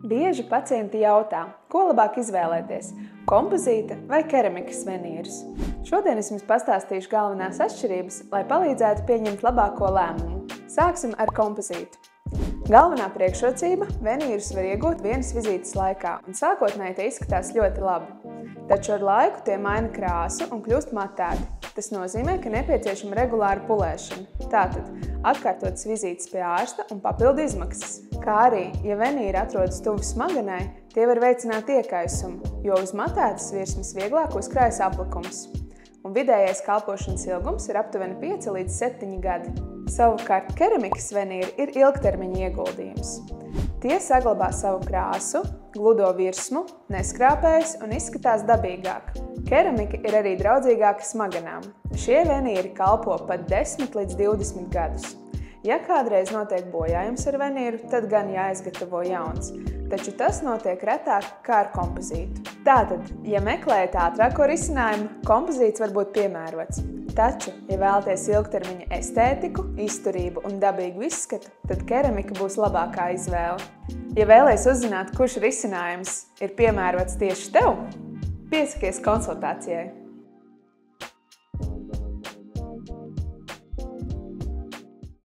Bieži pacienti jautā, ko labāk izvēlēties – kompozīta vai keramikas venīrus. Šodien es jums pastāstīšu galvenās atšķirības, lai palīdzētu pieņemt labāko lēmumu. Sāksim ar kompozītu. Galvenā priekšrocība – venīrus var iegūt vienas vizītes laikā, un sākotnēji tie izskatās ļoti labi. Taču ar laiku tie maina krāsu un kļūst matēti. Tas nozīmē, ka nepieciešama regulāra pulēšana. Tātad atkārtotas vizītes pie ārsta un papildu izmaksas. Kā arī, ja venīri atrodas tuvu smaganai, tie var veicināt iekaisumu, jo uz matētas virsmas vieglāk uzkrājas aplikums. Un vidējais kalpošanas ilgums ir aptuveni 5 līdz 7 gadi. Savukārt keramikas venīri ir ilgtermiņa ieguldījums. Tie saglabā savu krāsu, gludo virsmu, neskrāpējas un izskatās dabīgāk. Keramika ir arī draudzīgāka smaganām. Šie venīri kalpo pat 10 līdz 20 gadus. Ja kādreiz notiek bojājums ar venīru, tad gan jāizgatavo jauns, taču tas notiek retāk kā ar kompozītu. Tātad, ja meklējat ātrāko risinājumu, kompozīts var būt piemērots. Taču, ja vēlaties ilgtermiņa estētiku, izturību un dabīgu izskatu, tad keramika būs labākā izvēle. Ja vēlies uzzināt, kurš risinājums ir piemērots tieši tev, piesakies konsultācijai.